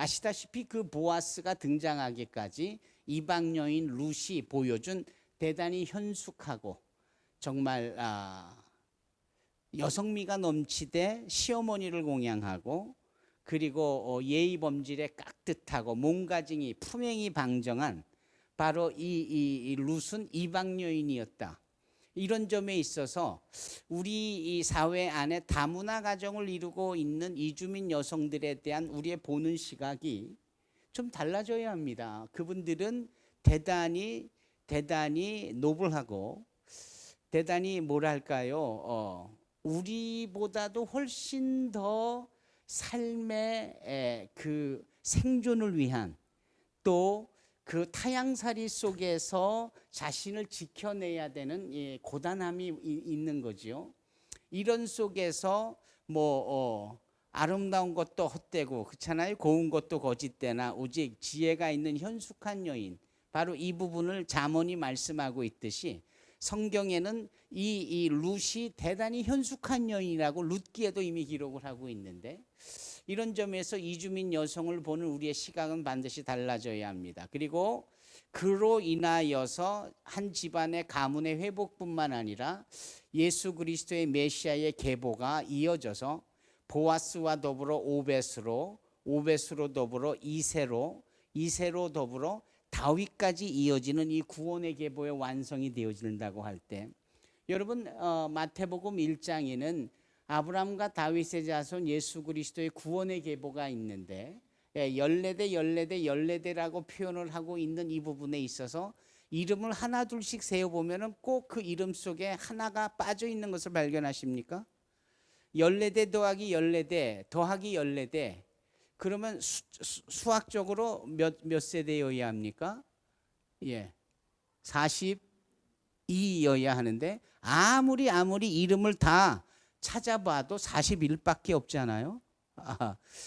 아시다시피 그 보아스가 등장하기까지 이방 여인 룻이 보여준 대단히 현숙하고 정말 여성미가 넘치되 시어머니를 공양하고 그리고 예의 범절에 깍듯하고 몸가짐이 품행이 방정한 바로 이 룻은 이방 여인이었다. 이런 점에 있어서 우리 이 사회 안에 다문화 가정을 이루고 있는 이주민 여성들에 대한 우리의 보는 시각이 좀 달라져야 합니다. 그분들은 대단히 노블하고 대단히 뭐랄까요, 우리보다도 훨씬 더 삶의 그 생존을 위한 또 그 타향살이 속에서 자신을 지켜내야 되는 고단함이 있는 거지요. 이런 속에서 아름다운 것도 헛되고 그렇잖아요. 고운 것도 거짓되나 오직 지혜가 있는 현숙한 여인, 바로 이 부분을 잠언이 말씀하고 있듯이 성경에는 이 룻이 대단히 현숙한 여인이라고 룻기에도 이미 기록을 하고 있는데, 이런 점에서 이주민 여성을 보는 우리의 시각은 반드시 달라져야 합니다. 그리고 그로 인하여서 한 집안의 가문의 회복뿐만 아니라 예수 그리스도의 메시아의 계보가 이어져서 보아스와 더불어 오벳으로, 오벳으로 더불어 이새로, 이새로 더불어 다윗까지 이어지는 이 구원의 계보의 완성이 되어진다고 할 때, 여러분 마태복음 1장에는 아브라함과 다윗의 자손 예수 그리스도의 구원의 계보가 있는데 14대라고 표현을 하고 있는 이 부분에 있어서 이름을 하나 둘씩 세어보면 꼭 그 이름 속에 하나가 빠져 있는 것을 발견하십니까? 14대 더하기 14대 더하기 14대, 그러면 수학적으로 몇 세대여야 합니까? 42여야 하는데 아무리 이름을 다 찾아봐도 41밖에 없잖아요.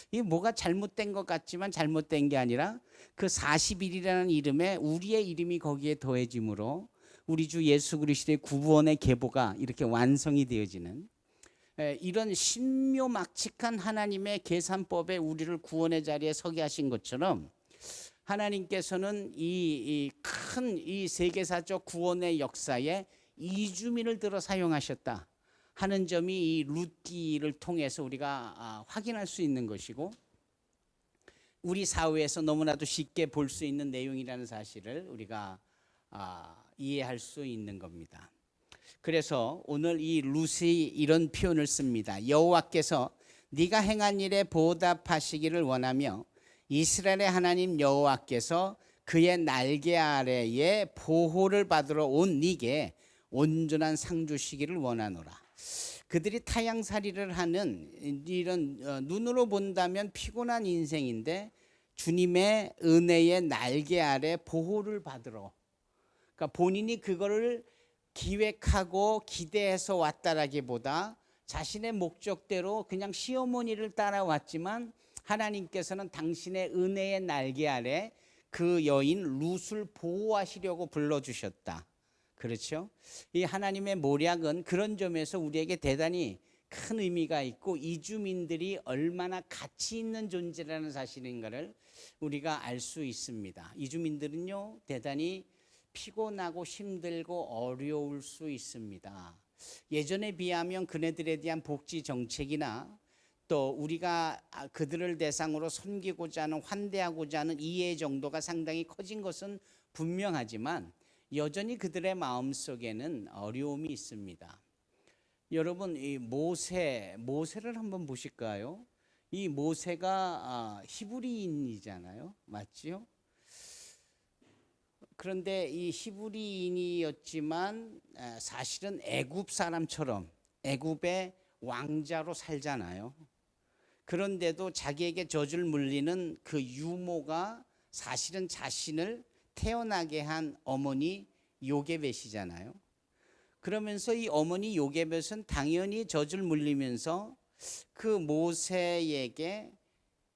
이게 뭐가 잘못된 것 같지만 잘못된 게 아니라 그 41이라는 이름에 우리의 이름이 거기에 더해짐으로 우리 주 예수 그리스도의 구원의 계보가 이렇게 완성이 되어지는, 이런 신묘막측한 하나님의 계산법에 우리를 구원의 자리에 서게 하신 것처럼 하나님께서는 이 큰 이 세계사적 구원의 역사에 이주민을 들어 사용하셨다 하는 점이 이 룻기를 통해서 우리가 확인할 수 있는 것이고, 우리 사회에서 너무나도 쉽게 볼 수 있는 내용이라는 사실을 우리가 이해할 수 있는 겁니다. 그래서 오늘 이 룻이 이런 표현을 씁니다. 여호와께서 네가 행한 일에 보답하시기를 원하며 이스라엘의 하나님 여호와께서 그의 날개 아래에 보호를 받으러 온 네게 온전한 상 주시기를 원하노라. 그들이 타향살이를 하는 이런 눈으로 본다면 피곤한 인생인데 주님의 은혜의 날개 아래 보호를 받으러, 그러니까 본인이 그거를 기획하고 기대해서 왔다라기보다 자신의 목적대로 그냥 시어머니를 따라왔지만 하나님께서는 당신의 은혜의 날개 아래 그 여인 룻을 보호하시려고 불러주셨다. 그렇죠? 이 하나님의 모략은 그런 점에서 우리에게 대단히 큰 의미가 있고 이주민들이 얼마나 가치 있는 존재라는 사실인가를 우리가 알 수 있습니다. 이주민들은요 대단히 피곤하고 힘들고 어려울 수 있습니다. 예전에 비하면 그네들에 대한 복지 정책이나 또 우리가 그들을 대상으로 섬기고자 하는, 환대하고자 하는 이해 정도가 상당히 커진 것은 분명하지만 여전히 그들의 마음속에는 어려움이 있습니다. 여러분 이 모세를 한번 보실까요? 이 모세가 히브리인이잖아요, 맞지요? 그런데 이 히브리인이었지만 사실은 애굽 사람처럼 애굽의 왕자로 살잖아요. 그런데도 자기에게 젖을 물리는 그 유모가 사실은 자신을 태어나게 한 어머니 요게벳이잖아요. 그러면서 이 어머니 요게벳은 당연히 젖을 물리면서 그 모세에게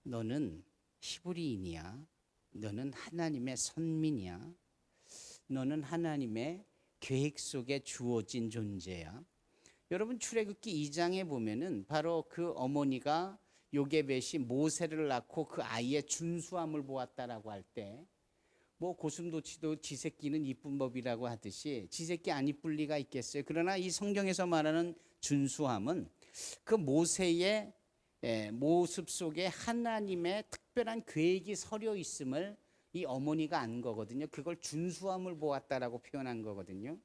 너는 히브리인이야, 너는 하나님의 선민이야, 너는 하나님의 계획 속에 주어진 존재야. 여러분 출애굽기 2장에 보면은 바로 그 어머니가 요게벳이 모세를 낳고 그 아이의 준수함을 보았다라고 할 때, 뭐 고슴도치도 지 새끼는 이쁜 법이라고 하듯이 지 새끼 안 이쁠 리가 있겠어요. 그러나 이 성경에서 말하는 준수함은 그 모세의 모습 속에 하나님의 특별한 계획이 서려 있음을 이 어머니가 안 거거든요. 그걸 준수함을 보았다라고 표현한 거거든요.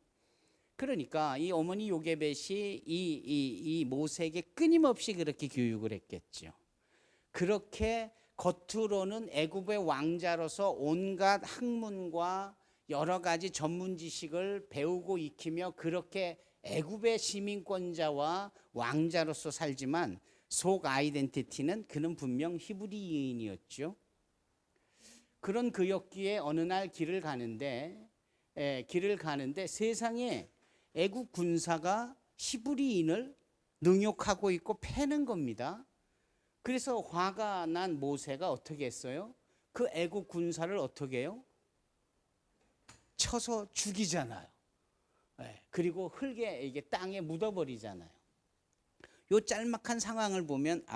그러니까 이 어머니 요게벳이 이 모세에게 끊임없이 그렇게 교육을 했겠죠. 그렇게 겉으로는 애굽의 왕자로서 온갖 학문과 여러 가지 전문 지식을 배우고 익히며 그렇게 애굽의 시민권자와 왕자로서 살지만 속 아이덴티티는 그는 분명 히브리인이었죠. 그런 그였기에 어느 날 길을 가는데 세상에 애국 군사가 히브리인을 능욕하고 있고 패는 겁니다. 그래서 화가 난 모세가 어떻게 했어요? 그 애국 군사를 어떻게 해요? 쳐서 죽이잖아요. 그리고 흙에 이게 땅에 묻어버리잖아요. 요 짤막한 상황을 보면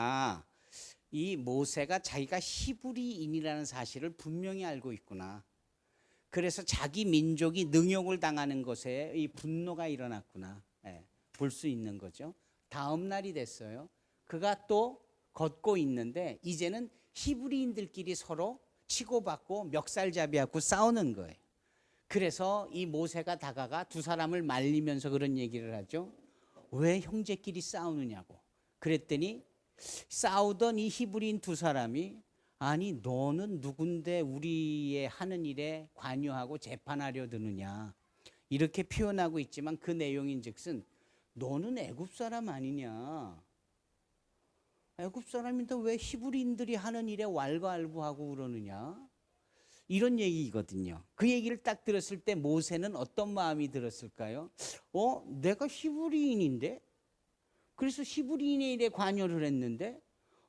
이 모세가 자기가 히브리인이라는 사실을 분명히 알고 있구나. 그래서 자기 민족이 능욕을 당하는 것에 이 분노가 일어났구나. 볼 수 있는 거죠. 다음 날이 됐어요. 그가 또 걷고 있는데 이제는 히브리인들끼리 서로 치고받고 멱살잡이하고 싸우는 거예요. 그래서 이 모세가 다가가 두 사람을 말리면서 그런 얘기를 하죠. 왜 형제끼리 싸우느냐고. 그랬더니 싸우던 이 히브리인 두 사람이 아니 너는 누군데 우리의 하는 일에 관여하고 재판하려 드느냐 이렇게 표현하고 있지만 그 내용인즉슨 너는 애굽 사람 아니냐. 애굽 사람인데 왜 히브리인들이 하는 일에 왈가왈부하고 그러느냐. 이런 얘기거든요. 그 얘기를 딱 들었을 때 모세는 어떤 마음이 들었을까요? 내가 히브리인인데? 그래서 히브리인의 일에 관여를 했는데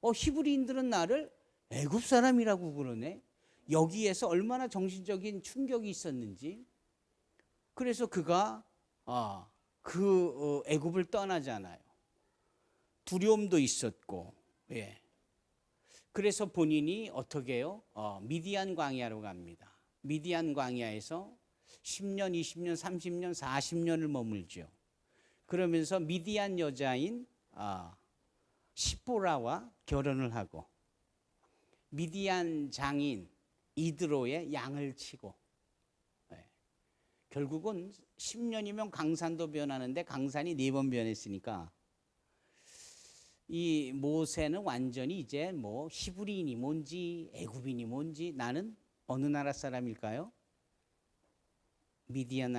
히브리인들은 나를 애굽 사람이라고 그러네. 여기에서 얼마나 정신적인 충격이 있었는지. 그래서 그가 애굽을 떠나잖아요. 두려움도 있었고, 그래서 본인이 어떻게 해요? 미디안 광야로 갑니다. 미디안 광야에서 10년, 20년, 30년, 40년을 머물죠. 그러면서 미디안 여자인 시보라와 결혼을 하고 미디안 장인 이드로의 양을 치고 결국은 10년이면 강산도 변하는데 강산이 4번 변했으니까 이 모세는 완전히 이제 뭐 히브리인이 뭔지 애굽인이 뭔지 나는 어느 나라 사람일까요? 미디안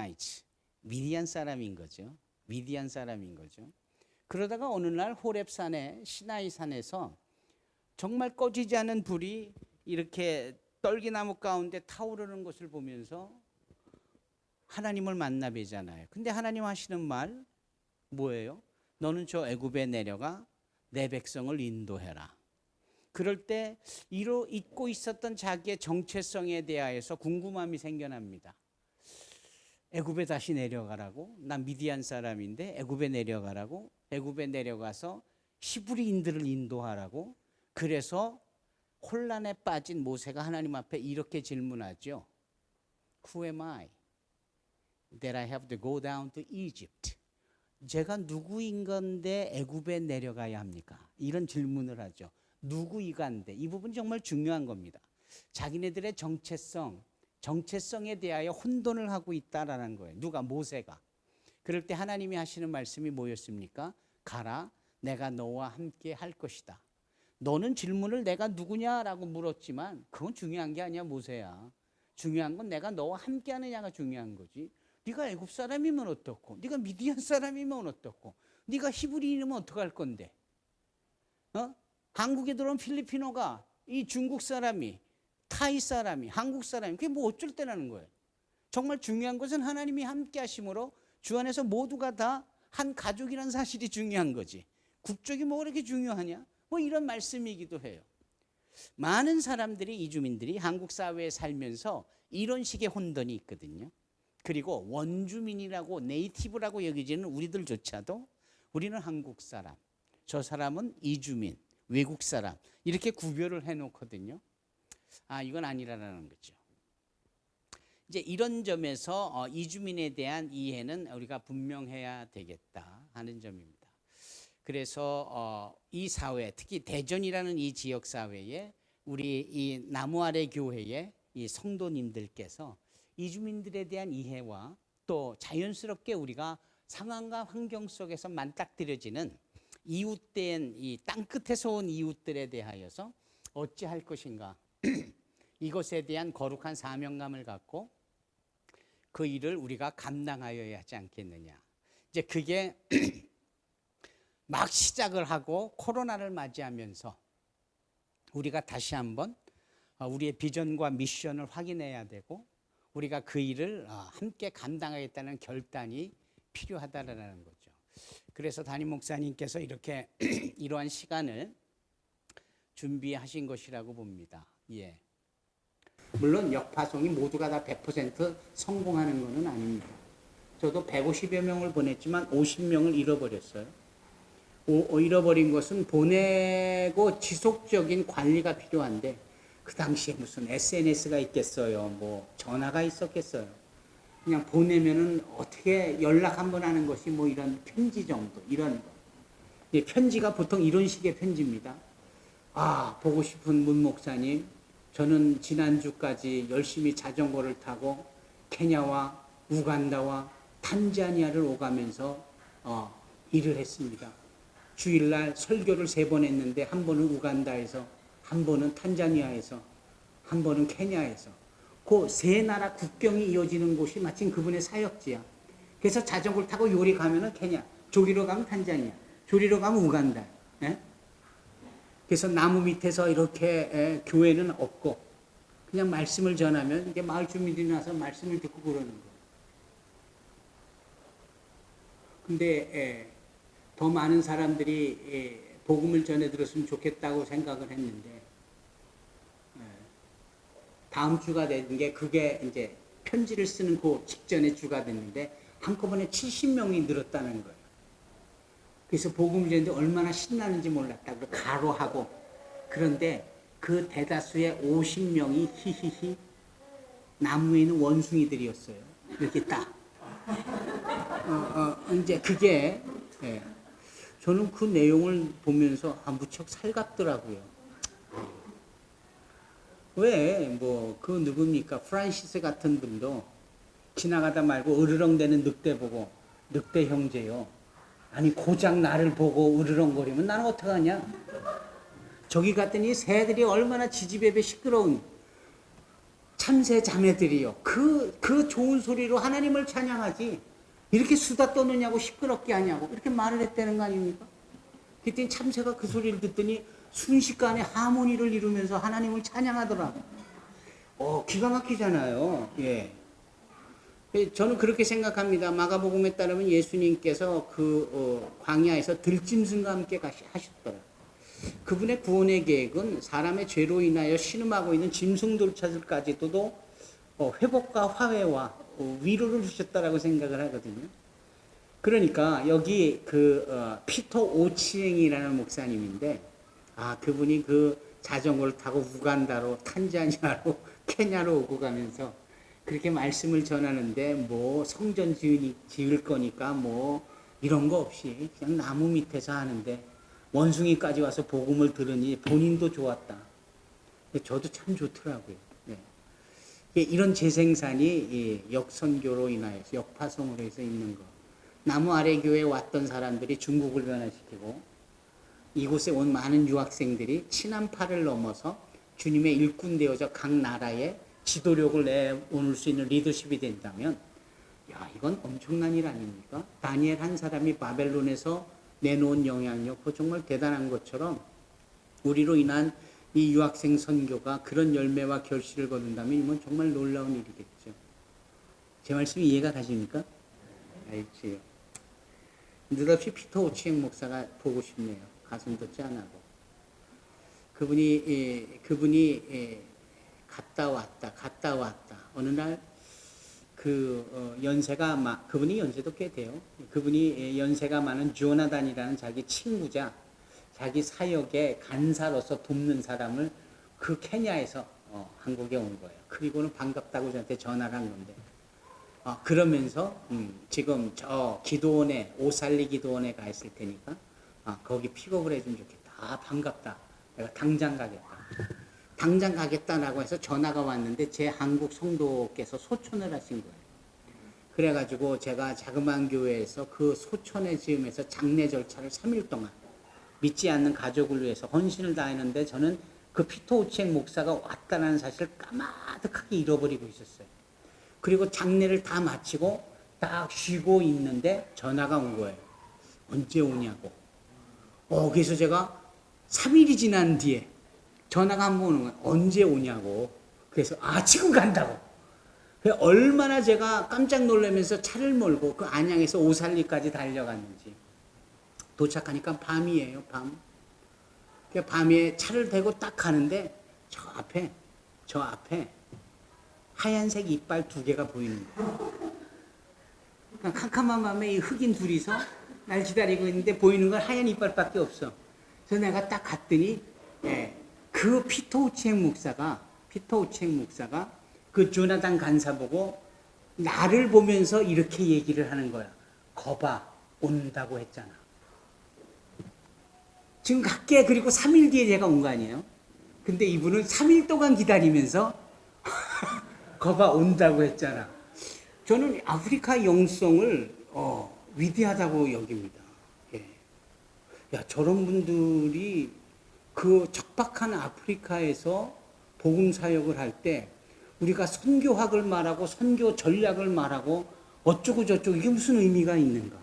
사람인 거죠. 미디안 사람인 거죠. 그러다가 어느 날 호렙산에 시나이 산에서 정말 꺼지지 않은 불이 이렇게 떨기나무 가운데 타오르는 것을 보면서 하나님을 만나 뵈잖아요. 근데 하나님 하시는 말 뭐예요? 너는 저 애굽에 내려가 내 백성을 인도해라. 그럴 때 잊고 있었던 자기의 정체성에 대하여서 궁금함이 생겨납니다. 애굽에 다시 내려가라고? 난 미디안 사람인데 애굽에 내려가라고? 애굽에 내려가서 히브리인들을 인도하라고? 그래서 혼란에 빠진 모세가 하나님 앞에 이렇게 질문하죠. Who am I that I have to go down to Egypt? 제가 누구인 건데 애굽에 내려가야 합니까? 이런 질문을 하죠. 누구이간데 이 부분이 정말 중요한 겁니다. 자기네들의 정체성에 대하여 혼돈을 하고 있다라는 거예요. 누가? 모세가. 그럴 때 하나님이 하시는 말씀이 뭐였습니까? 가라, 내가 너와 함께 할 것이다. 너는 질문을 내가 누구냐라고 물었지만 그건 중요한 게 아니야, 모세야. 중요한 건 내가 너와 함께 하느냐가 중요한 거지. 네가 애굽 사람이면 어떻고, 네가 미디안 사람이면 어떻고, 네가 히브리인이면 어떡할 건데? 한국에 들어온 필리핀어가 이 중국 사람이, 타이 사람이, 한국 사람이 그게 뭐 어쩔 때라는 거예요. 정말 중요한 것은 하나님이 함께 하심으로 주 안에서 모두가 다 한 가족이라는 사실이 중요한 거지. 국적이 뭐 그렇게 중요하냐? 뭐 이런 말씀이기도 해요. 많은 사람들이, 이주민들이 한국 사회에 살면서 이런 식의 혼돈이 있거든요. 그리고 원주민이라고 네이티브라고 여기지는 우리들조차도 우리는 한국 사람, 저 사람은 이주민, 외국 사람 이렇게 구별을 해놓거든요. 아, 이건 아니라는 거죠. 이제 이런 점에서 이주민에 대한 이해는 우리가 분명해야 되겠다 하는 점입니다. 그래서 이 사회, 특히 대전이라는 이 지역 사회에 우리 이 나무 아래 교회의 이 성도님들께서 이주민들에 대한 이해와 또 자연스럽게 우리가 상황과 환경 속에서 맞닥뜨려지는 이웃된 이 땅끝에서 온 이웃들에 대하여서 어찌할 것인가 이것에 대한 거룩한 사명감을 갖고 그 일을 우리가 감당하여야 하지 않겠느냐. 이제 그게 막 시작을 하고 코로나를 맞이하면서 우리가 다시 한번 우리의 비전과 미션을 확인해야 되고 우리가 그 일을 함께 감당하겠다는 결단이 필요하다라는 거죠. 그래서 담임 목사님께서 이렇게 이러한 시간을 준비하신 것이라고 봅니다. 예. 물론 역파송이 모두가 다 100% 성공하는 것은 아닙니다. 저도 150여 명을 보냈지만 50명을 잃어버렸어요. 잃어버린 것은 보내고 지속적인 관리가 필요한데 그 당시에 무슨 SNS가 있겠어요. 뭐 전화가 있었겠어요. 그냥 보내면은 어떻게 연락 한번 하는 것이 뭐 이런 편지 정도 이런 거. 편지가 보통 이런 식의 편지입니다. 아, 보고 싶은 문 목사님, 저는 지난주까지 열심히 자전거를 타고 케냐와 우간다와 탄자니아를 오가면서 일을 했습니다. 주일날 설교를 3번 했는데 한 번은 우간다에서, 한 번은 탄자니아에서, 한 번은 케냐에서 그 3나라 국경이 이어지는 곳이 마침 그분의 사역지야. 그래서 자전거를 타고 요리 가면은 케냐, 저기로 가면 탄자니아, 저리로 가면 우간다. 예? 그래서 나무 밑에서 이렇게 교회는 없고 그냥 말씀을 전하면 이제 마을 주민들이 나서 말씀을 듣고 그러는 거예요. 근데 더 많은 사람들이 복음을 전해 들었으면 좋겠다고 생각을 했는데 다음 주가 된 게 그게 이제 편지를 쓰는 그 직전에 주가 됐는데 한꺼번에 70명이 늘었다는 거예요. 그래서 복음을 전했는데 얼마나 신나는지 몰랐다고 가로하고 그런데 그 대다수의 50명이 히히히 나무에 있는 원숭이들이었어요. 이렇게 딱. 이제 그게 저는 그 내용을 보면서 무척 살갑더라고요. 왜 뭐 그 누굽니까 프란시스 같은 분도 지나가다 말고 으르렁대는 늑대 보고 늑대 형제요. 아니 고작 나를 보고 으르렁거리면 나는 어떡하냐. 저기 갔더니 새들이 얼마나 지지배배 시끄러운 참새 자매들이요. 그 좋은 소리로 하나님을 찬양하지. 이렇게 수다 떠느냐고 시끄럽게 하냐고 이렇게 말을 했다는 거 아닙니까? 그랬더니 참새가 그 소리를 듣더니 순식간에 하모니를 이루면서 하나님을 찬양하더라고. 기가 막히잖아요. 예. 저는 그렇게 생각합니다. 마가복음에 따르면 예수님께서 광야에서 들짐승과 함께 하셨더라고요. 그분의 구원의 계획은 사람의 죄로 인하여 신음하고 있는 짐승들까지도 회복과 화해와 위로를 주셨다라고 생각을 하거든요. 그러니까 여기 피터 오치eng이라는 목사님인데 그분이 그 자전거를 타고 우간다로 탄자니아로 케냐로 오고 가면서 그렇게 말씀을 전하는데 뭐 성전 지을 거니까 뭐 이런 거 없이 그냥 나무 밑에서 하는데 원숭이까지 와서 복음을 들으니 본인도 좋았다. 저도 참 좋더라고요. 네. 이런 재생산이 역선교로 인하여서 역파송으로 해서 있는 거. 나무 아래 교회에 왔던 사람들이 중국을 변화시키고 이곳에 온 많은 유학생들이 친한파를 넘어서 주님의 일꾼 되어져 각 나라에 지도력을 내놓을 수 있는 리더십이 된다면 이건 엄청난 일 아닙니까? 다니엘 한 사람이 바벨론에서 내놓은 영향력 그거 정말 대단한 것처럼 우리로 인한 이 유학생 선교가 그런 열매와 결실을 거둔다면 이건 정말 놀라운 일이겠죠. 제 말씀이 이해가 가십니까? 알지요. 느닷없이 피터 오치eng 목사가 보고 싶네요. 가슴도 짠하고. 그분이 갔다 왔다. 어느 날 그분이 연세도 꽤 돼요. 그분이 연세가 많은 조나단이라는 자기 자기 사역의 간사로서 돕는 사람을 그 케냐에서 한국에 온 거예요. 그리고는 반갑다고 저한테 전화를 한 건데 그러면서 지금 저 기도원에 오살리 기도원에 가 있을 테니까 거기 픽업을 해주면 좋겠다. 반갑다. 내가 당장 가겠다. 당장 가겠다라고 해서 전화가 왔는데 제 한국 성도께서 소천을 하신 거예요. 그래가지고 제가 자그마한 교회에서 그 소천의 즈음에서 장례 절차를 3일 동안 믿지 않는 가족을 위해서 헌신을 다했는데 저는 그 피터 오치행 목사가 왔다는 사실을 까마득하게 잃어버리고 있었어요. 그리고 장례를 다 마치고 딱 쉬고 있는데 전화가 온 거예요. 언제 오냐고. 그래서 제가 3일이 지난 뒤에 전화가 한 번 오는 거예요. 언제 오냐고. 그래서 지금 간다고. 얼마나 제가 깜짝 놀라면서 차를 몰고 그 안양에서 오살리까지 달려갔는지. 도착하니까 밤이에요. 밤에 차를 대고 딱 가는데 저 앞에 하얀색 이빨 2개가 보이는 거예요. 캄캄한 밤에 이 흑인 둘이서 날 기다리고 있는데 보이는 건 하얀 이빨밖에 없어. 그래서 내가 딱 갔더니 그 피터 오치행 목사가 그 조나단 간사 보고 나를 보면서 이렇게 얘기를 하는 거야. 거봐, 온다고 했잖아. 지금 갈게. 그리고 3일 뒤에 제가 온 거 아니에요? 근데 이분은 3일 동안 기다리면서 거봐, 온다고 했잖아. 저는 아프리카 영성을 위대하다고 여깁니다. 야, 저런 분들이 그 척박한 아프리카에서 복음 사역을 할 때 우리가 선교학을 말하고 선교 전략을 말하고 어쩌고 저쩌고 이게 무슨 의미가 있는가?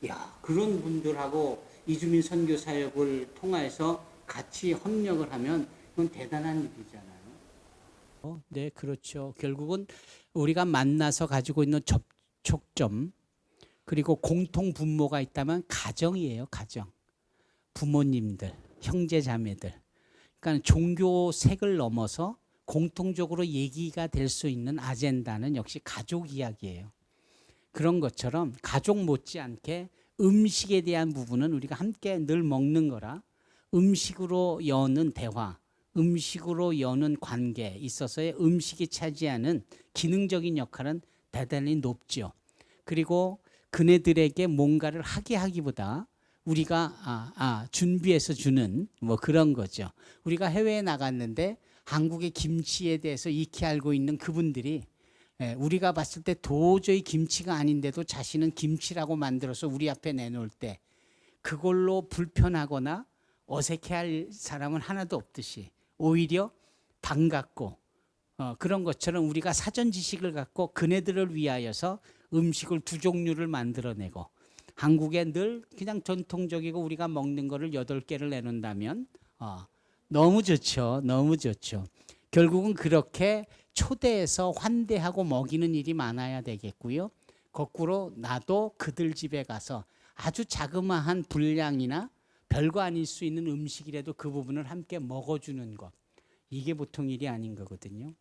야, 그런 분들하고 이주민 선교 사역을 통해서 같이 협력을 하면 그건 대단한 일이잖아요. 네, 그렇죠. 결국은 우리가 만나서 가지고 있는 접촉점 그리고 공통 분모가 있다면 가정이에요. 가정. 부모님들, 형제 자매들. 그러니까 종교색을 넘어서 공통적으로 얘기가 될 수 있는 아젠다는 역시 가족 이야기예요. 그런 것처럼 가족 못지않게 음식에 대한 부분은 우리가 함께 늘 먹는 거라 음식으로 여는 대화, 음식으로 여는 관계에 있어서의 음식이 차지하는 기능적인 역할은 대단히 높죠. 그리고 그네들에게 뭔가를 하게 하기보다 우리가 준비해서 주는 뭐 그런 거죠. 우리가 해외에 나갔는데 한국의 김치에 대해서 익히 알고 있는 그분들이 우리가 봤을 때 도저히 김치가 아닌데도 자신은 김치라고 만들어서 우리 앞에 내놓을 때 그걸로 불편하거나 어색해할 사람은 하나도 없듯이 오히려 반갑고 그런 것처럼 우리가 사전 지식을 갖고 그네들을 위하여서 음식을 2종류를 만들어내고 한국에 늘 그냥 전통적이고 우리가 먹는 거를 8개를 내놓는다면 너무 좋죠. 너무 좋죠. 결국은 그렇게 초대해서 환대하고 먹이는 일이 많아야 되겠고요. 거꾸로 나도 그들 집에 가서 아주 자그마한 분량이나 별거 아닐 수 있는 음식이라도 그 부분을 함께 먹어주는 것. 이게 보통 일이 아닌 거거든요.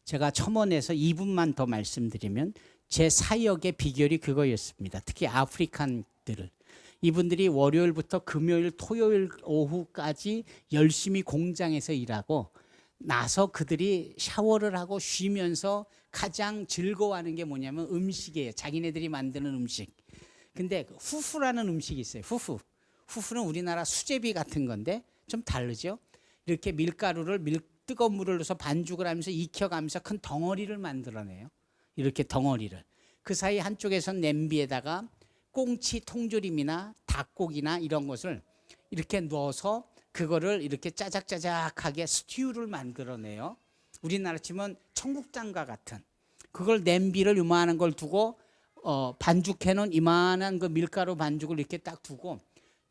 제가 첨언해서 2분만 더 말씀드리면 제 사역의 비결이 그거였습니다. 특히 아프리칸들을. 이분들이 월요일부터 금요일, 토요일 오후까지 열심히 공장에서 일하고 나서 그들이 샤워를 하고 쉬면서 가장 즐거워하는 게 뭐냐면 음식이에요. 자기네들이 만드는 음식. 근데 후후라는 음식이 있어요. 후후는 우리나라 수제비 같은 건데 좀 다르죠. 이렇게 밀가루를 뜨거운 물을 넣어서 반죽을 하면서 익혀가면서 큰 덩어리를 만들어내요. 이렇게 덩어리를. 그 사이 한쪽에선 냄비에다가 꽁치 통조림이나 닭고기나 이런 것을 이렇게 넣어서 그거를 이렇게 짜작짜작하게 스튜를 만들어내요. 우리나라 치면 청국장과 같은. 그걸 냄비를 요만한 걸 두고 반죽해놓은 이만한 그 밀가루 반죽을 이렇게 딱 두고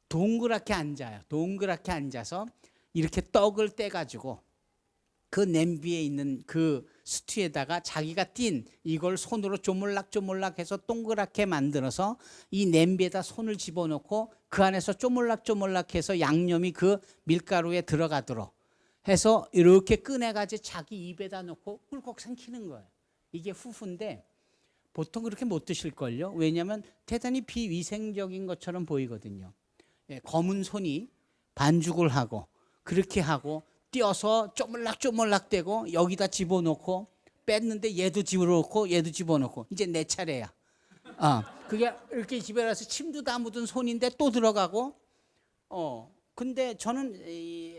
동그랗게 앉아요. 동그랗게 앉아서 이렇게 떡을 떼가지고 그 냄비에 있는 그 스튜에다가 자기가 띈 이걸 손으로 쪼물락쪼물락 해서 동그랗게 만들어서 이 냄비에다 손을 집어넣고 그 안에서 쪼물락쪼물락 해서 양념이 그 밀가루에 들어가도록 해서 이렇게 꺼내가지고 자기 입에다 넣고 꿀꺽 삼키는 거예요. 이게 후후인데 보통 그렇게 못 드실걸요. 왜냐하면 대단히 비위생적인 것처럼 보이거든요. 검은 손이 반죽을 하고 그렇게 하고 띄어서 쪼물락쪼물락대고 여기다 집어넣고 뺐는데 얘도 집어넣고 얘도 집어넣고 이제 내 차례야. 그게 이렇게 집에 가서 침도 다 묻은 손인데 또 들어가고 근데 저는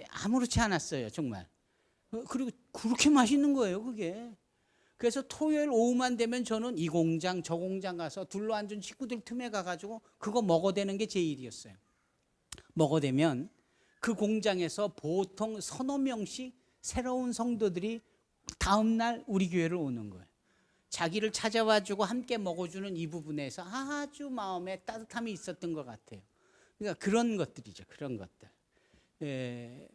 아무렇지 않았어요 정말. 그리고 그렇게 맛있는 거예요 그게. 그래서 토요일 오후만 되면 저는 이 공장 저 공장 가서 둘러앉은 친구들 틈에 가가지고 그거 먹어대는 게 제 일이었어요. 먹어대면 그 공장에서 보통 서너 명씩 새로운 성도들이 다음날 우리 교회를 오는 거예요. 자기를 찾아와주고 함께 먹어주는 이 부분에서 아주 마음에 따뜻함이 있었던 것 같아요. 그러니까 그런 것들이죠. 그런 것들.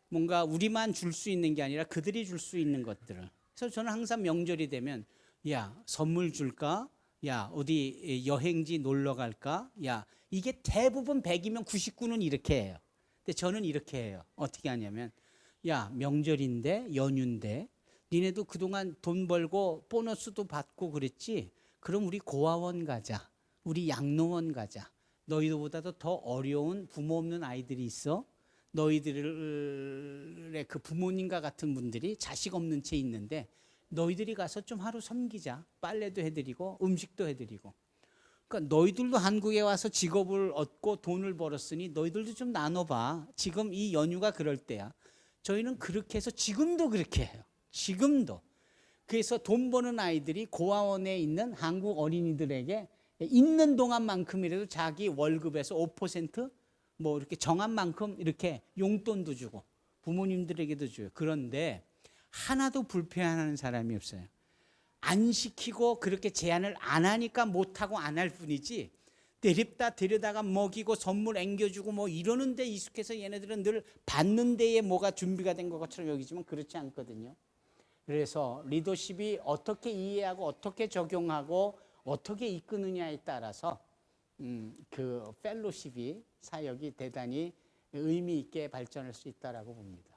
뭔가 우리만 줄 수 있는 게 아니라 그들이 줄 수 있는 것들을. 그래서 저는 항상 명절이 되면 야 선물 줄까? 야 어디 여행지 놀러 갈까? 야 이게 대부분 100이면 99는 이렇게 해요. 근데 저는 이렇게 해요. 어떻게 하냐면 야 명절인데 연휴인데 니네도 그동안 돈 벌고 보너스도 받고 그랬지? 그럼 우리 고아원 가자. 우리 양로원 가자. 너희들보다도 더 어려운 부모 없는 아이들이 있어. 너희들의 그 부모님과 같은 분들이 자식 없는 채 있는데 너희들이 가서 좀 하루 섬기자. 빨래도 해드리고 음식도 해드리고. 그러니까 너희들도 한국에 와서 직업을 얻고 돈을 벌었으니 너희들도 좀 나눠봐. 지금 이 연휴가 그럴 때야. 저희는 그렇게 해서 지금도 그렇게 해요. 지금도. 그래서 돈 버는 아이들이 고아원에 있는 한국 어린이들에게 있는 동안만큼이라도 자기 월급에서 5%뭐 이렇게 정한 만큼 이렇게 용돈도 주고 부모님들에게도 줘요. 그런데 하나도 불편해하는 사람이 없어요. 안 시키고 그렇게 제안을 안 하니까 못하고 안 할 뿐이지 데립다 데려다가 먹이고 선물 앵겨주고 뭐 이러는 데 익숙해서 얘네들은 늘 받는 데에 뭐가 준비가 된 것처럼 여기지만 그렇지 않거든요. 그래서 리더십이 어떻게 이해하고 어떻게 적용하고 어떻게 이끄느냐에 따라서 그 펠로십이 사역이 대단히 의미 있게 발전할 수 있다라고 봅니다.